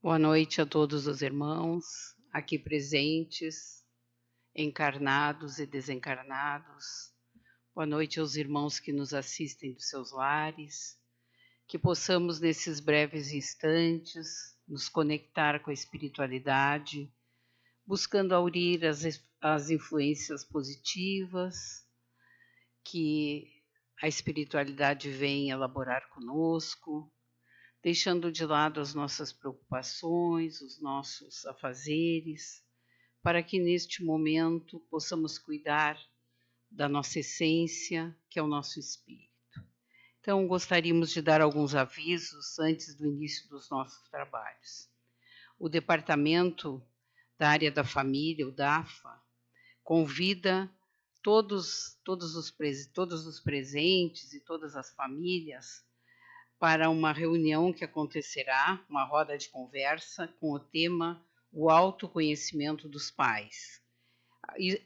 Boa noite a todos os irmãos aqui presentes, encarnados e desencarnados. Boa noite aos irmãos que nos assistem dos seus lares. Que possamos, nesses breves instantes, nos conectar com a espiritualidade, buscando aurir as influências positivas que a espiritualidade vem elaborar conosco, deixando de lado as nossas preocupações, os nossos afazeres, para que neste momento possamos cuidar da nossa essência, que é o nosso espírito. Então, gostaríamos de dar alguns avisos antes do início dos nossos trabalhos. O Departamento da Área da Família, o DAFA, convida todos os presentes e todas as famílias para uma reunião que acontecerá, uma roda de conversa com o tema O Autoconhecimento dos Pais.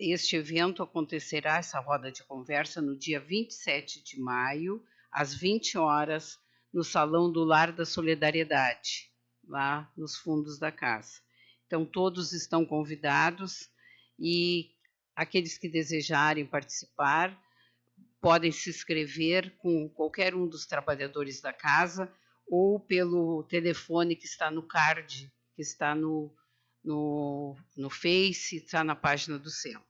Este evento acontecerá, essa roda de conversa, no dia 27 de maio, às 20 horas, no Salão do Lar da Solidariedade, lá nos fundos da casa. Então, todos estão convidados e aqueles que desejarem participar podem se inscrever com qualquer um dos trabalhadores da casa ou pelo telefone que está no card, que está no Face, está na página do centro.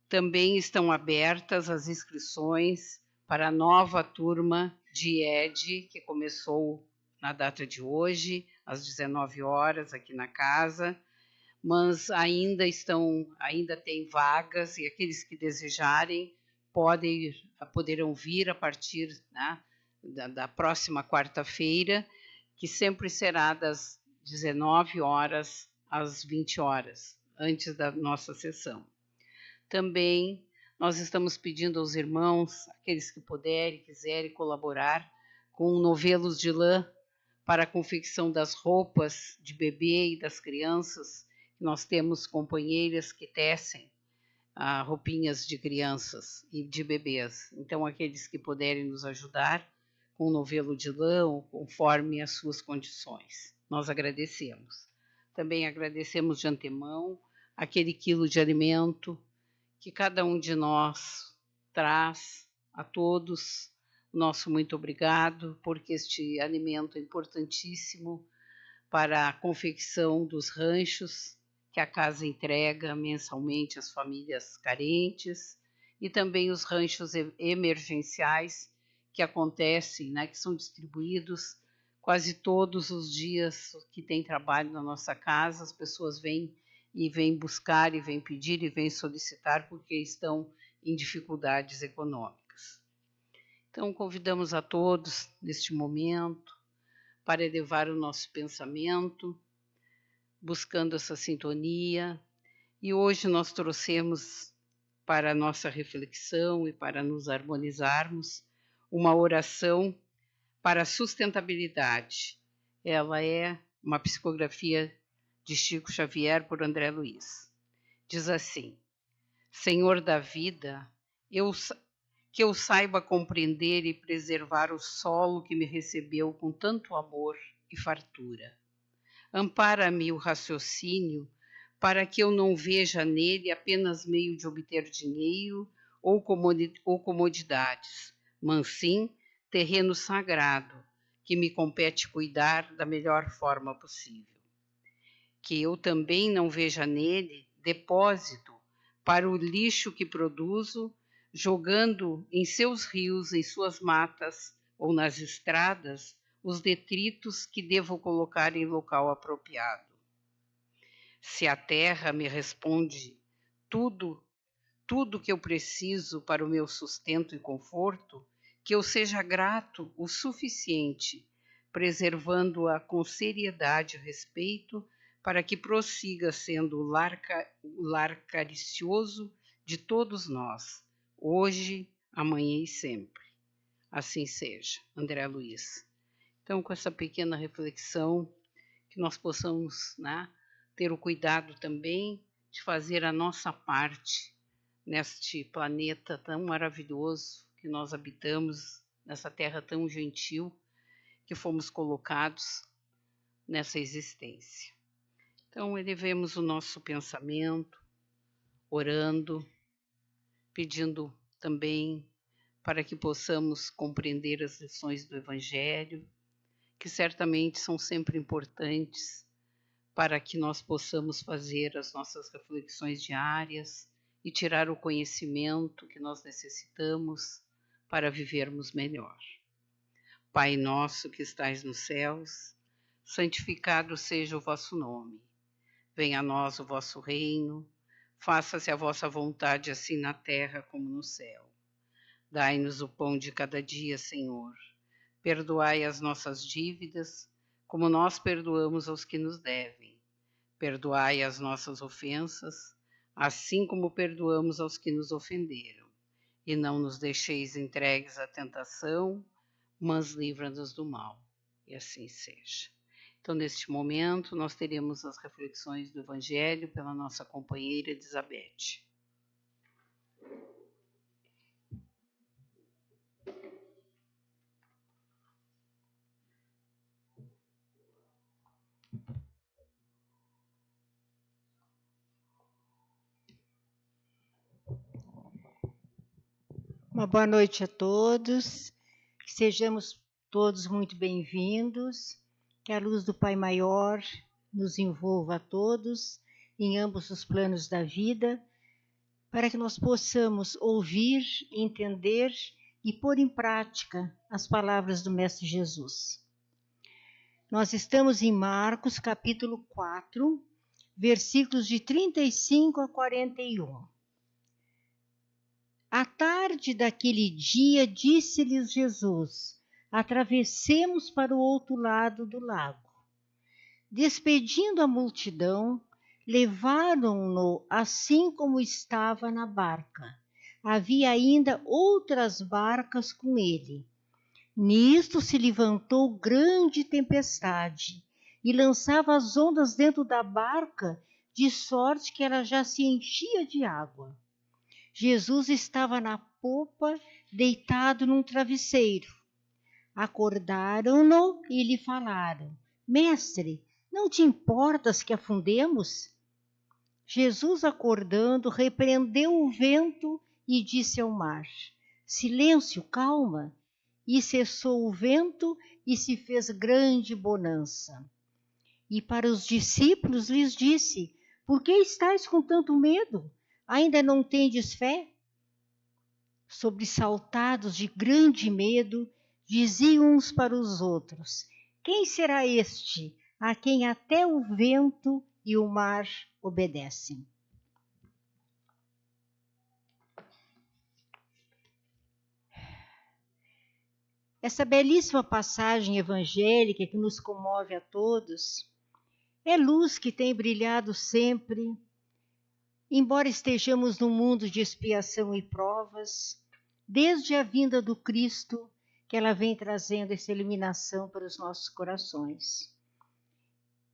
Também estão abertas as inscrições para a nova turma de ED, que começou na data de hoje, às 19 horas, aqui na casa, mas ainda tem vagas e aqueles que desejarem poderão vir a partir, né, da próxima quarta-feira, que sempre será das 19 horas às 20 horas, antes da nossa sessão. Também nós estamos pedindo aos irmãos, aqueles que puderem, quiserem colaborar com novelos de lã para a confecção das roupas de bebê e das crianças. Nós temos companheiras que tecem roupinhas de crianças e de bebês. Então, aqueles que puderem nos ajudar com novelo de lã, conforme as suas condições, nós agradecemos. Também agradecemos de antemão aquele quilo de alimento que cada um de nós traz a todos. Nosso muito obrigado, porque este alimento é importantíssimo para a confecção dos ranchos que a casa entrega mensalmente às famílias carentes e também os ranchos emergenciais que acontecem, né, que são distribuídos quase todos os dias que tem trabalho na nossa casa. As pessoas vêm buscar, e vêm pedir, e vêm solicitar porque estão em dificuldades econômicas. Então, convidamos a todos, neste momento, para elevar o nosso pensamento, buscando essa sintonia. E hoje nós trouxemos para a nossa reflexão e para nos harmonizarmos uma oração para a sustentabilidade. Ela é uma psicografia de Chico Xavier por André Luiz. Diz assim: Senhor da vida, que eu saiba compreender e preservar o solo que me recebeu com tanto amor e fartura. Ampara-me o raciocínio para que eu não veja nele apenas meio de obter dinheiro ou comodidades, mas sim terreno sagrado que me compete cuidar da melhor forma possível. Que eu também não veja nele depósito para o lixo que produzo, jogando em seus rios, em suas matas ou nas estradas os detritos que devo colocar em local apropriado. Se a terra me responde tudo que eu preciso para o meu sustento e conforto, que eu seja grato o suficiente, preservando-a com seriedade e respeito, para que prossiga sendo o lar caricioso de todos nós, hoje, amanhã e sempre. Assim seja. André Luiz. Então, com essa pequena reflexão, que nós possamos, né, ter o cuidado também de fazer a nossa parte neste planeta tão maravilhoso que nós habitamos, nessa terra tão gentil que fomos colocados nessa existência. Então, elevemos o nosso pensamento, orando, pedindo também para que possamos compreender as lições do Evangelho, que certamente são sempre importantes para que nós possamos fazer as nossas reflexões diárias e tirar o conhecimento que nós necessitamos para vivermos melhor. Pai nosso que estais nos céus, santificado seja o vosso nome. Venha a nós o vosso reino, faça-se a vossa vontade assim na terra como no céu. Dai-nos o pão de cada dia, Senhor. Perdoai as nossas dívidas, como nós perdoamos aos que nos devem. Perdoai as nossas ofensas, assim como perdoamos aos que nos ofenderam. E não nos deixeis entregues à tentação, mas livra-nos do mal. E assim seja. Então, neste momento, nós teremos as reflexões do Evangelho pela nossa companheira Elizabeth. Uma boa noite a todos, que sejamos todos muito bem-vindos, que a luz do Pai Maior nos envolva a todos em ambos os planos da vida, para que nós possamos ouvir, entender e pôr em prática as palavras do Mestre Jesus. Nós estamos em Marcos, capítulo 4, versículos de 35 a 41. À tarde daquele dia, disse-lhes Jesus: atravessemos para o outro lado do lago. Despedindo a multidão, levaram-no assim como estava na barca. Havia ainda outras barcas com ele. Nisto se levantou grande tempestade e lançava as ondas dentro da barca, de sorte que ela já se enchia de água. Jesus estava na popa, deitado num travesseiro. Acordaram-no e lhe falaram: Mestre, não te importas que afundemos? Jesus, acordando, repreendeu o vento e disse ao mar: Silêncio, calma. E cessou o vento e se fez grande bonança. E para os discípulos lhes disse: Por que estáis com tanto medo? Ainda não tendes fé? Sobressaltados de grande medo, diziam uns para os outros: Quem será este a quem até o vento e o mar obedecem? Essa belíssima passagem evangélica que nos comove a todos é luz que tem brilhado sempre, embora estejamos num mundo de expiação e provas, desde a vinda do Cristo, que ela vem trazendo essa iluminação para os nossos corações.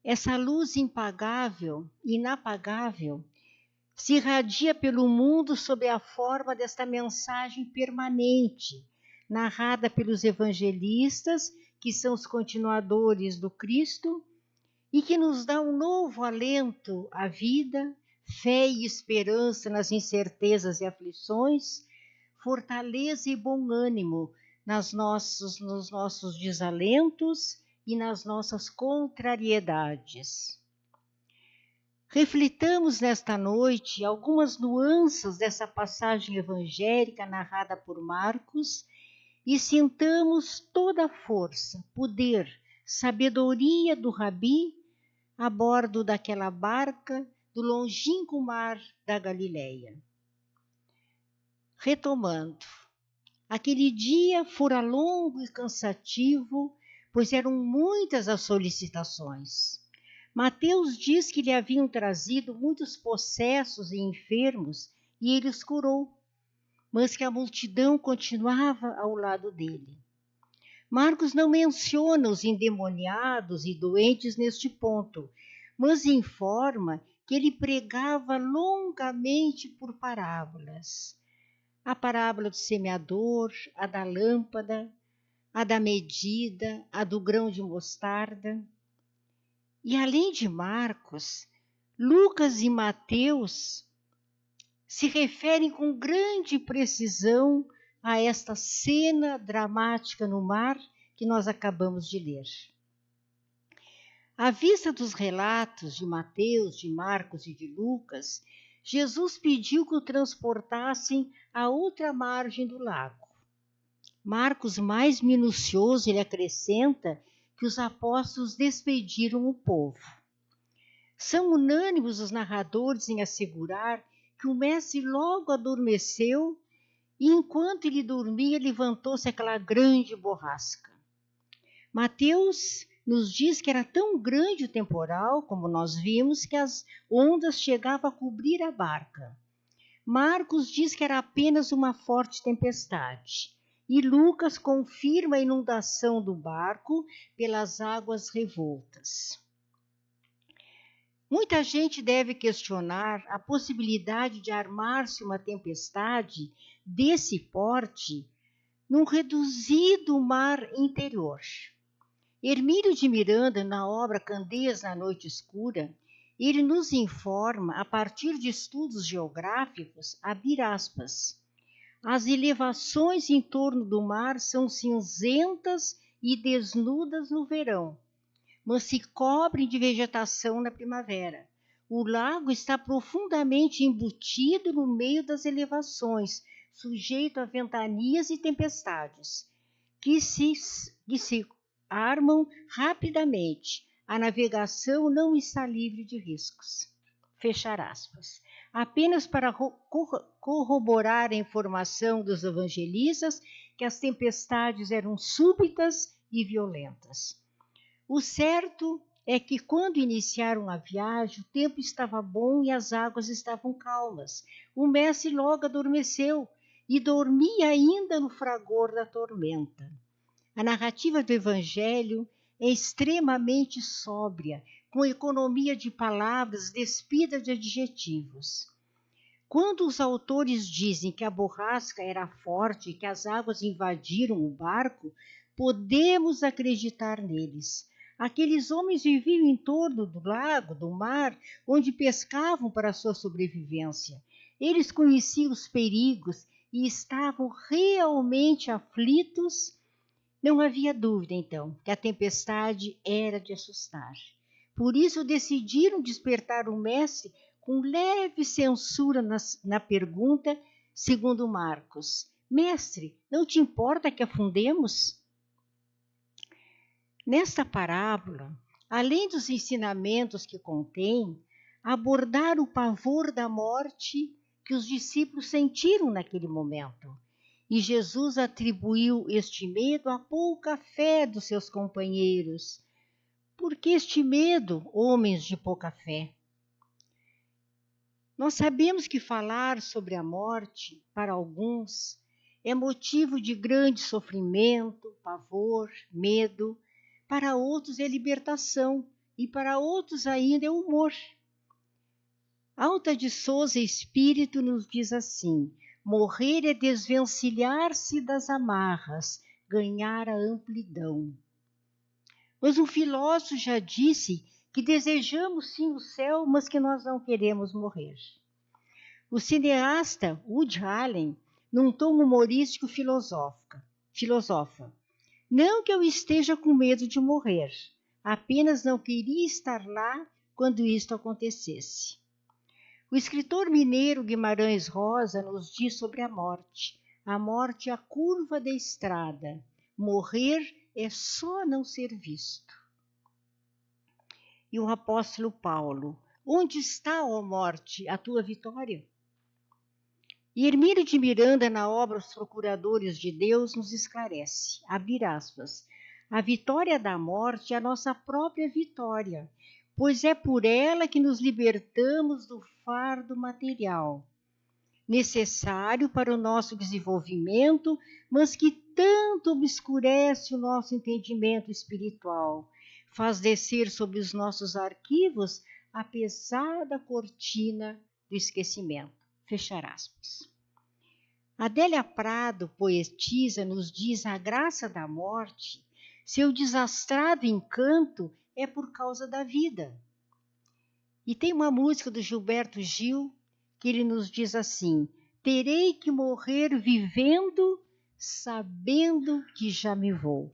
Essa luz impagável, inapagável, se irradia pelo mundo sob a forma desta mensagem permanente, narrada pelos evangelistas, que são os continuadores do Cristo, e que nos dá um novo alento à vida, fé e esperança nas incertezas e aflições, fortaleza e bom ânimo nos nossos desalentos e nas nossas contrariedades. Reflitamos nesta noite algumas nuances dessa passagem evangélica narrada por Marcos e sintamos toda a força, poder, sabedoria do Rabi a bordo daquela barca do longínquo mar da Galileia. Retomando, aquele dia fora longo e cansativo, pois eram muitas as solicitações. Mateus diz que lhe haviam trazido muitos possessos e enfermos e ele os curou, mas que a multidão continuava ao lado dele. Marcos não menciona os endemoniados e doentes neste ponto, mas informa que ele pregava longamente por parábolas. A parábola do semeador, a da lâmpada, a da medida, a do grão de mostarda. E além de Marcos, Lucas e Mateus se referem com grande precisão a esta cena dramática no mar que nós acabamos de ler. À vista dos relatos de Mateus, de Marcos e de Lucas, Jesus pediu que o transportassem à outra margem do lago. Marcos, mais minucioso, ele acrescenta que os apóstolos despediram o povo. São unânimes os narradores em assegurar que o mestre logo adormeceu e, enquanto ele dormia, levantou-se aquela grande borrasca. Mateus nos diz que era tão grande o temporal, como nós vimos, que as ondas chegavam a cobrir a barca. Marcos diz que era apenas uma forte tempestade. E Lucas confirma a inundação do barco pelas águas revoltas. Muita gente deve questionar a possibilidade de armar-se uma tempestade desse porte num reduzido mar interior. Hermílio de Miranda, na obra Candeias na Noite Escura, ele nos informa, a partir de estudos geográficos, abrir aspas, as elevações em torno do mar são cinzentas e desnudas no verão, mas se cobrem de vegetação na primavera. O lago está profundamente embutido no meio das elevações, sujeito a ventanias e tempestades, que se armam rapidamente. A navegação não está livre de riscos. Fechar aspas. Apenas para corroborar a informação dos evangelistas que as tempestades eram súbitas e violentas. O certo é que quando iniciaram a viagem, o tempo estava bom e as águas estavam calmas. O mestre logo adormeceu e dormia ainda no fragor da tormenta. A narrativa do Evangelho é extremamente sóbria, com economia de palavras despida de adjetivos. Quando os autores dizem que a borrasca era forte e que as águas invadiram o barco, podemos acreditar neles. Aqueles homens viviam em torno do lago, do mar, onde pescavam para a sua sobrevivência. Eles conheciam os perigos e estavam realmente aflitos. Não havia dúvida, então, que a tempestade era de assustar. Por isso decidiram despertar o mestre com leve censura na pergunta, segundo Marcos. Mestre, não te importa que afundemos? Nesta parábola, além dos ensinamentos que contém, abordar o pavor da morte que os discípulos sentiram naquele momento. E Jesus atribuiu este medo à pouca fé dos seus companheiros. Por que este medo, homens de pouca fé? Nós sabemos que falar sobre a morte, para alguns, é motivo de grande sofrimento, pavor, medo. Para outros é libertação e para outros ainda é humor. Alta de Souza Espírito nos diz assim: morrer é desvencilhar-se das amarras, ganhar a amplidão. Mas um filósofo já disse que desejamos sim o céu, mas que nós não queremos morrer. O cineasta Woody Allen, num tom humorístico, filosofa. Não que eu esteja com medo de morrer, apenas não queria estar lá quando isto acontecesse. O escritor mineiro Guimarães Rosa nos diz sobre a morte. A morte é a curva da estrada. Morrer é só não ser visto. E o apóstolo Paulo: onde está, ó morte, a tua vitória? E Hermílio de Miranda, na obra Os Procuradores de Deus, nos esclarece, abre aspas, a vitória da morte é a nossa própria vitória, pois é por ela que nos libertamos do fardo material, necessário para o nosso desenvolvimento, mas que tanto obscurece o nosso entendimento espiritual, faz descer sobre os nossos arquivos a pesada cortina do esquecimento. Fechar aspas. Adélia Prado, poetisa, nos diz a graça da morte, seu desastrado encanto é por causa da vida. E tem uma música do Gilberto Gil que ele nos diz assim: terei que morrer vivendo, sabendo que já me vou.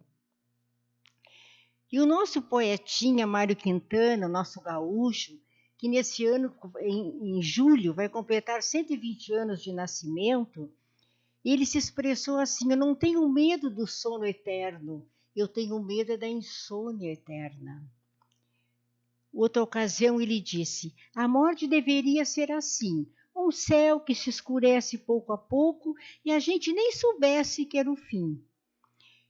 E o nosso poetinha Mário Quintana, nosso gaúcho, que nesse ano, em julho, vai completar 120 anos de nascimento, ele se expressou assim: eu não tenho medo do sono eterno, eu tenho medo da insônia eterna. Outra ocasião ele disse: a morte deveria ser assim, um céu que se escurece pouco a pouco e a gente nem soubesse que era o fim.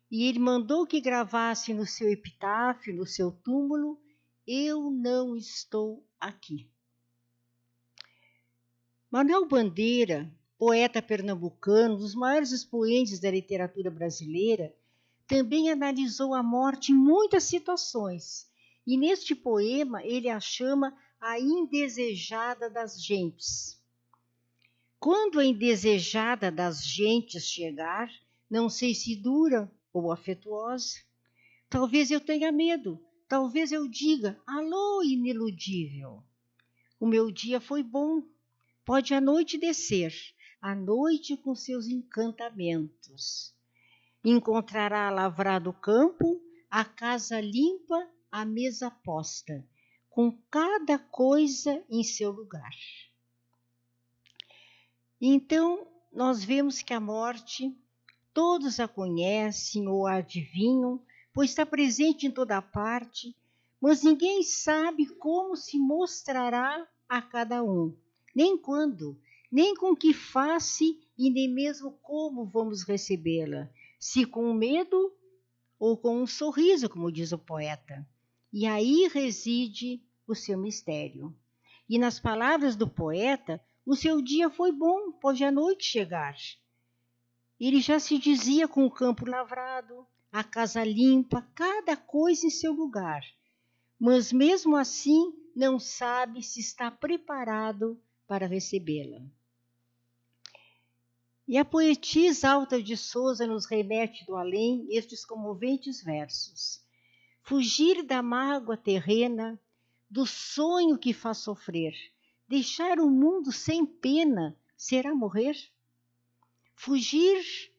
E ele mandou que gravasse no seu epitáfio, no seu túmulo: eu não estou aqui. Manuel Bandeira, poeta pernambucano, um dos maiores expoentes da literatura brasileira, também analisou a morte em muitas situações. E neste poema ele a chama a indesejada das gentes. Quando a indesejada das gentes chegar, não sei se dura ou afetuosa, talvez eu tenha medo, talvez eu diga: alô, iniludível, o meu dia foi bom, pode a noite descer, a noite com seus encantamentos. Encontrará lavrado o campo, a casa limpa, a mesa posta, com cada coisa em seu lugar. Então, nós vemos que a morte, todos a conhecem ou a adivinham, pois está presente em toda parte, mas ninguém sabe como se mostrará a cada um, nem quando, nem com que face e nem mesmo como vamos recebê-la, se com medo ou com um sorriso, como diz o poeta. E aí reside o seu mistério. E nas palavras do poeta, o seu dia foi bom, pode a noite chegar. Ele já se dizia com o campo lavrado, a casa limpa, cada coisa em seu lugar. Mas mesmo assim não sabe se está preparado para recebê-la. E a poetisa Alta de Souza nos remete do além estes comoventes versos: fugir da mágoa terrena, do sonho que faz sofrer, deixar o mundo sem pena, será morrer? Fugir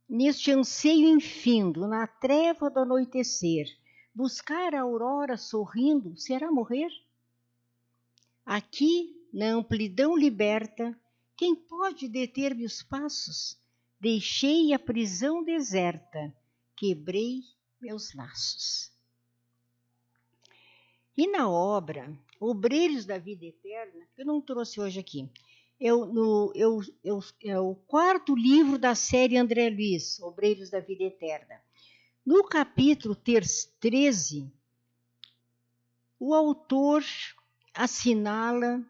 neste anseio infindo, na treva do anoitecer, buscar a aurora sorrindo, será morrer? Aqui, na amplidão liberta, quem pode deter-me os passos? Deixei a prisão deserta, quebrei meus laços. E na obra Obreiros da Vida Eterna, que eu não trouxe hoje aqui, é o quarto livro da série André Luiz, Obreiros da Vida Eterna. No capítulo 13, o autor assinala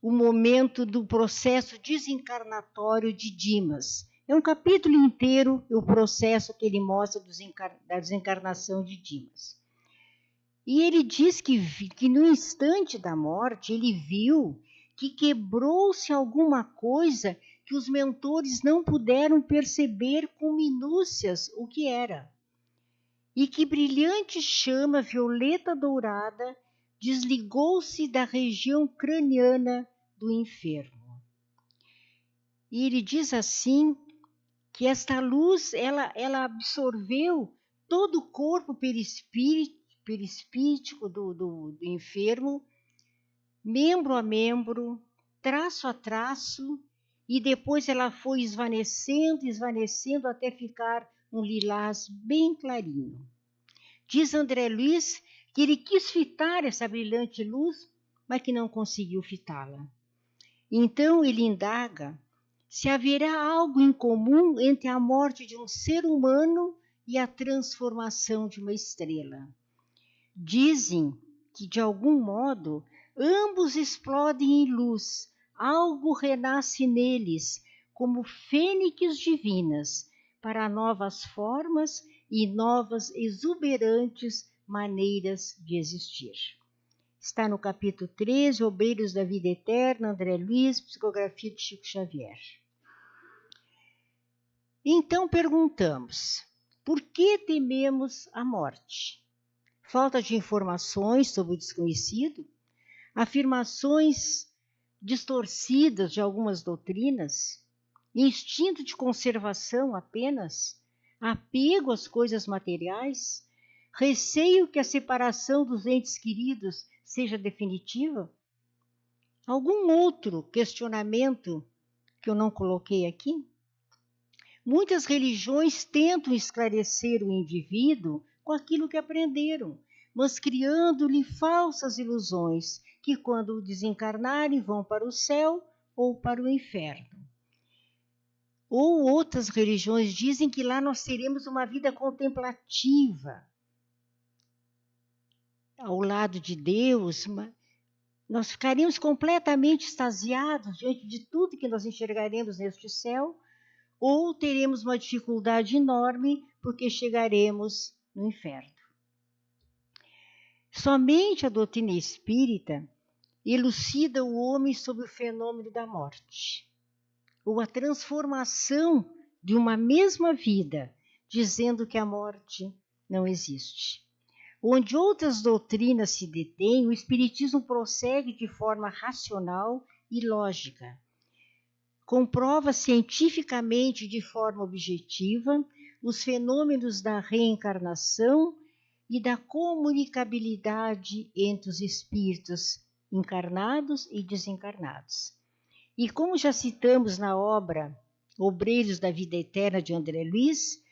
o momento do processo desencarnatório de Dimas. É um capítulo inteiro o processo que ele mostra da desencarnação de Dimas. E ele diz que no instante da morte ele viu que quebrou-se alguma coisa que os mentores não puderam perceber com minúcias o que era. E que brilhante chama violeta dourada desligou-se da região craniana do enfermo. E ele diz assim que esta luz ela absorveu todo o corpo perispíritico do enfermo, membro a membro, traço a traço, e depois ela foi esvanecendo até ficar um lilás bem clarinho. Diz André Luiz que ele quis fitar essa brilhante luz, mas que não conseguiu fitá-la. Então ele indaga se haverá algo em comum entre a morte de um ser humano e a transformação de uma estrela. Dizem que, de algum modo, ambos explodem em luz, algo renasce neles, como fênix divinas, para novas formas e novas exuberantes maneiras de existir. Está no capítulo 13, Obreiros da Vida Eterna, André Luiz, psicografia de Chico Xavier. Então perguntamos, por que tememos a morte? falta de informações sobre o desconhecido, afirmações distorcidas de algumas doutrinas, instinto de conservação apenas, apego às coisas materiais, receio que a separação dos entes queridos seja definitiva? Algum outro questionamento que eu não coloquei aqui? Muitas religiões tentam esclarecer o indivíduo com aquilo que aprenderam, mas criando-lhe falsas ilusões, que quando desencarnarem vão para o céu ou para o inferno. Ou outras religiões dizem que lá nós teremos uma vida contemplativa, ao lado de Deus, nós ficaríamos completamente extasiados diante de tudo que nós enxergaremos neste céu, ou teremos uma dificuldade enorme porque chegaremos no inferno. Somente a doutrina espírita elucida o homem sobre o fenômeno da morte, ou a transformação de uma mesma vida, dizendo que a morte não existe. Onde outras doutrinas se detêm, o Espiritismo prossegue de forma racional e lógica. Comprova cientificamente de forma objetiva os fenômenos da reencarnação e da comunicabilidade entre os espíritos encarnados e desencarnados. E como já citamos na obra Obreiros da Vida Eterna de André Luiz,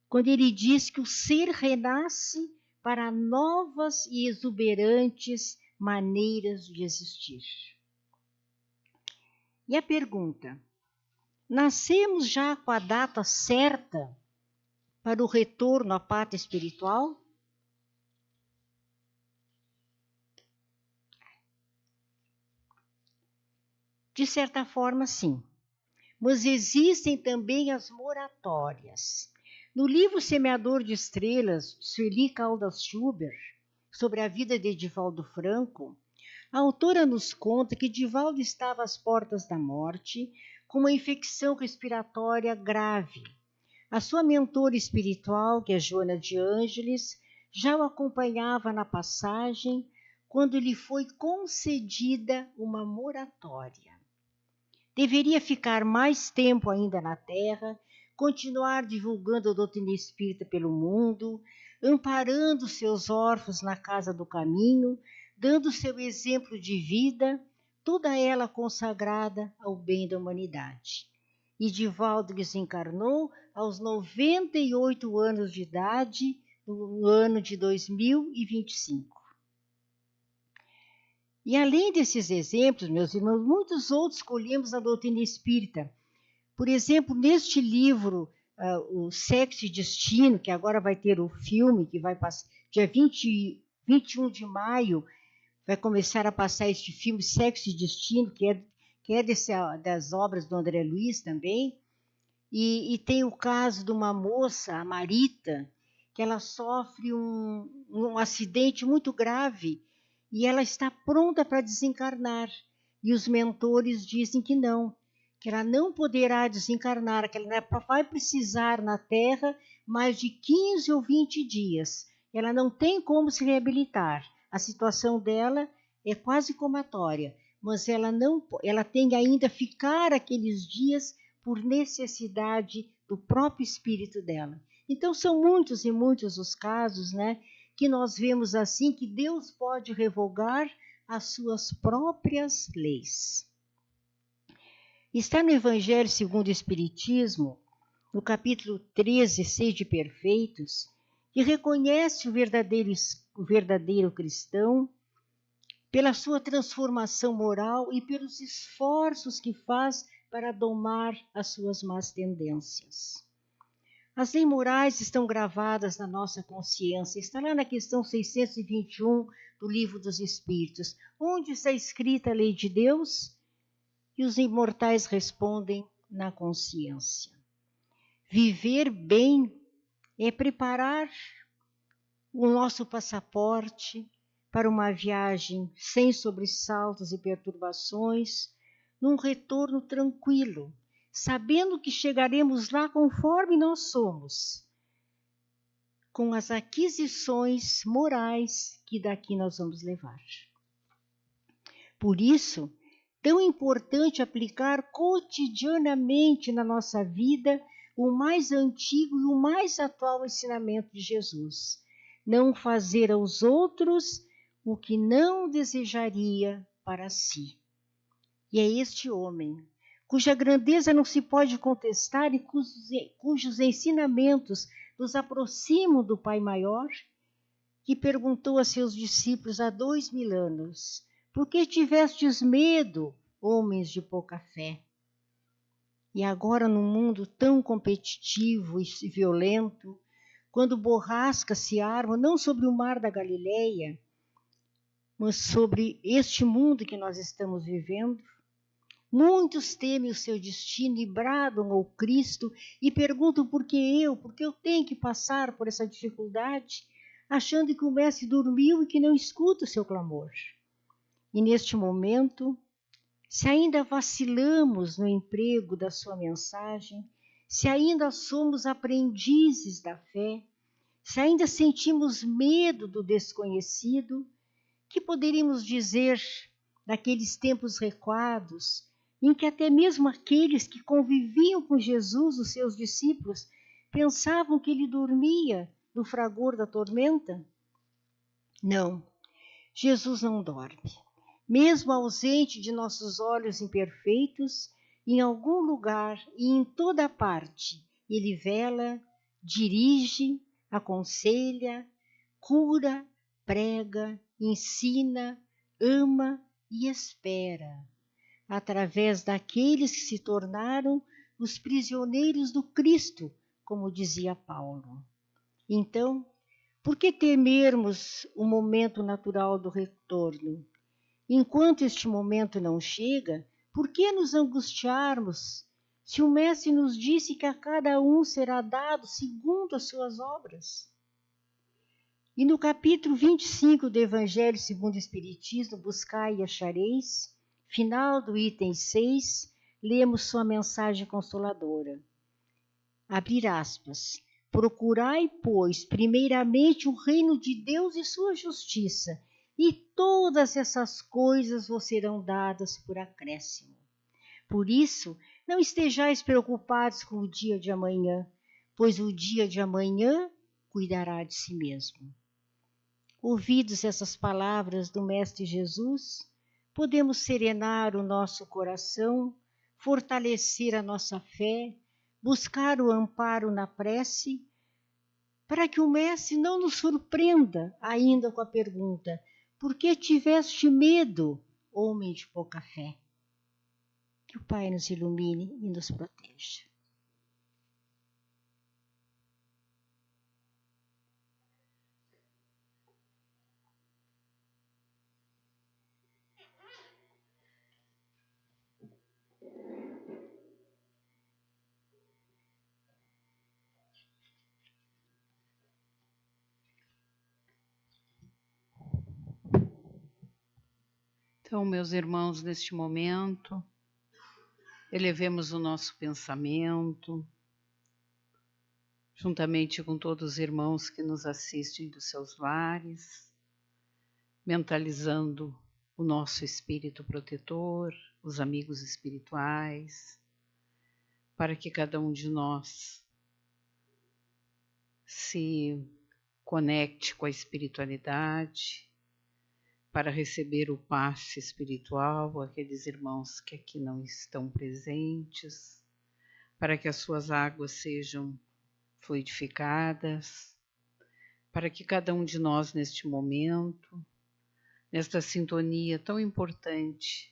quando ele diz que o ser renasce para novas e exuberantes maneiras de existir. E a pergunta: nascemos já com a data certa para o retorno à pátria espiritual? De certa forma, sim. Mas existem também as moratórias. No livro Semeador de Estrelas, de Sueli Caldas Schubert, sobre a vida de Divaldo Franco, a autora nos conta que Divaldo estava às portas da morte com uma infecção respiratória grave. A sua mentora espiritual, que é Joana de Ângeles, já o acompanhava na passagem quando lhe foi concedida uma moratória. Deveria ficar mais tempo ainda na Terra, continuar divulgando a doutrina espírita pelo mundo, amparando seus órfãos na casa do caminho, dando seu exemplo de vida, toda ela consagrada ao bem da humanidade. E Divaldo desencarnou aos 98 anos de idade, no ano de 2025. E além desses exemplos, meus irmãos, muitos outros escolhemos na doutrina espírita. Por exemplo, neste livro, O Sexo e Destino, que agora vai ter o filme, que vai passar dia 21 de maio, vai começar a passar este filme, Sexo e Destino, que é das obras do André Luiz também. E tem o caso de uma moça, a Marita, que ela sofre um acidente muito grave, e ela está pronta para desencarnar. E os mentores dizem que não, que ela não poderá desencarnar, que ela vai precisar na Terra mais de 15 ou 20 dias. Ela não tem como se reabilitar. A situação dela é quase comatória, mas ela tem ainda ficar aqueles dias por necessidade do próprio espírito dela. Então são muitos e muitos os casos, né, que nós vemos assim que Deus pode revogar as suas próprias leis. Está no Evangelho segundo o Espiritismo, no capítulo 13, Sede Perfeitos, que reconhece o verdadeiro cristão pela sua transformação moral e pelos esforços que faz para domar as suas más tendências. As leis morais estão gravadas na nossa consciência. Está lá na questão 621 do Livro dos Espíritos. Onde está escrita a lei de Deus? E os imortais respondem: na consciência. Viver bem é preparar o nosso passaporte para uma viagem sem sobressaltos e perturbações, num retorno tranquilo, sabendo que chegaremos lá conforme nós somos, com as aquisições morais que daqui nós vamos levar. Por isso, tão importante aplicar cotidianamente na nossa vida o mais antigo e o mais atual ensinamento de Jesus. Não fazer aos outros o que não desejaria para si. E é este homem, cuja grandeza não se pode contestar e cujos ensinamentos nos aproximam do Pai Maior, que perguntou a seus discípulos há 2000 anos: por que tivestes medo, homens de pouca fé? E agora, num mundo tão competitivo e violento, quando borrascas se armam não sobre o mar da Galileia, mas sobre este mundo que nós estamos vivendo, muitos temem o seu destino e bradam ao Cristo e perguntam por que eu tenho que passar por essa dificuldade, achando que o Mestre dormiu e que não escuta o seu clamor. E neste momento, se ainda vacilamos no emprego da sua mensagem, se ainda somos aprendizes da fé, se ainda sentimos medo do desconhecido, que poderíamos dizer daqueles tempos recuados, em que até mesmo aqueles que conviviam com Jesus, os seus discípulos, pensavam que ele dormia no fragor da tormenta? Não, Jesus não dorme. Mesmo ausente de nossos olhos imperfeitos, em algum lugar e em toda parte, ele vela, dirige, aconselha, cura, prega, ensina, ama e espera, através daqueles que se tornaram os prisioneiros do Cristo, como dizia Paulo. Então, por que temermos o momento natural do retorno? Enquanto este momento não chega, por que nos angustiarmos, se o Mestre nos disse que a cada um será dado segundo as suas obras? E no capítulo 25 do Evangelho segundo o Espiritismo, Buscai e achareis, final do item 6, lemos sua mensagem consoladora. Abrir aspas. Procurai, pois, primeiramente o reino de Deus e sua justiça, e todas essas coisas vos serão dadas por acréscimo. Por isso, não estejais preocupados com o dia de amanhã, pois o dia de amanhã cuidará de si mesmo. Ouvidos essas palavras do Mestre Jesus, podemos serenar o nosso coração, fortalecer a nossa fé, buscar o amparo na prece, para que o Mestre não nos surpreenda ainda com a pergunta: por que tiveste medo, homem de pouca fé? Que o Pai nos ilumine e nos proteja. Então, meus irmãos, neste momento, elevemos o nosso pensamento, juntamente com todos os irmãos que nos assistem dos seus lares, mentalizando o nosso espírito protetor, os amigos espirituais, para que cada um de nós se conecte com a espiritualidade, para receber o passe espiritual, aqueles irmãos que aqui não estão presentes, para que as suas águas sejam fluidificadas, para que cada um de nós neste momento, nesta sintonia tão importante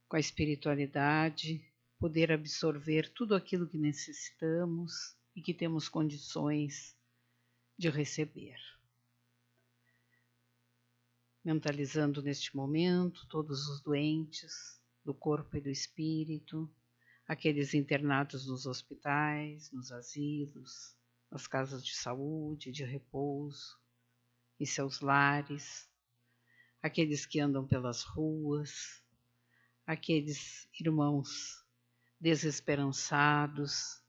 com a espiritualidade, poder absorver tudo aquilo que necessitamos e que temos condições de receber. Mentalizando neste momento todos os doentes do corpo e do espírito, aqueles internados nos hospitais, nos asilos, nas casas de saúde, de repouso, em seus lares, aqueles que andam pelas ruas, aqueles irmãos desesperançados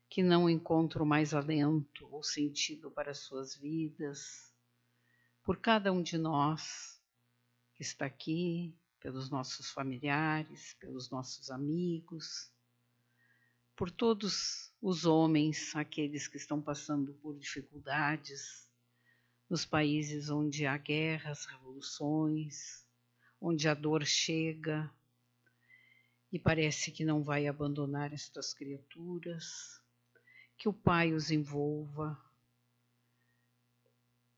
que não encontram mais alento ou sentido para suas vidas, por cada um de nós que está aqui, pelos nossos familiares, pelos nossos amigos, por todos os homens, aqueles que estão passando por dificuldades, nos países onde há guerras, revoluções, onde a dor chega e parece que não vai abandonar estas criaturas, que o Pai os envolva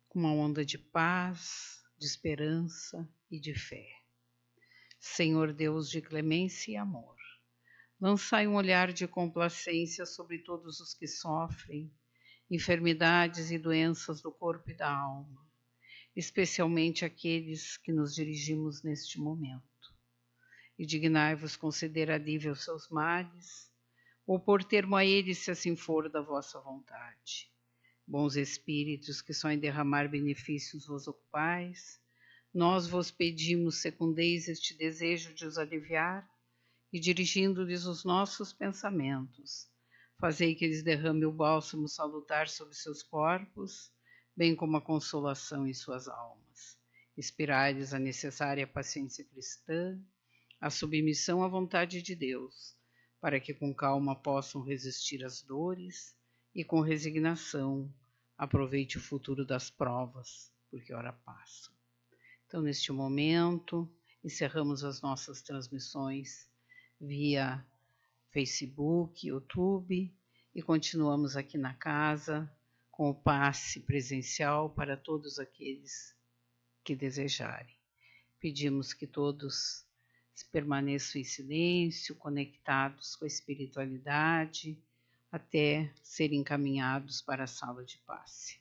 com uma onda de paz, de esperança e de fé. Senhor Deus de clemência e amor, lançai um olhar de complacência sobre todos os que sofrem enfermidades e doenças do corpo e da alma, especialmente aqueles que nos dirigimos neste momento. E dignai-vos conceder alívio aos seus males, ou por termo a eles, se assim for da vossa vontade. Bons Espíritos, que só em derramar benefícios vos ocupais, nós vos pedimos, secundeis este desejo de os aliviar, e dirigindo-lhes os nossos pensamentos, fazei que eles derramem o bálsamo salutar sobre seus corpos, bem como a consolação em suas almas. Inspirai-lhes a necessária paciência cristã, a submissão à vontade de Deus, para que com calma possam resistir às dores e com resignação aproveite o futuro das provas, porque ora passam. Então, neste momento, encerramos as nossas transmissões via Facebook, YouTube e continuamos aqui na casa com o passe presencial para todos aqueles que desejarem. Pedimos que todos permaneçam em silêncio, conectados com a espiritualidade, até serem encaminhados para a sala de passe.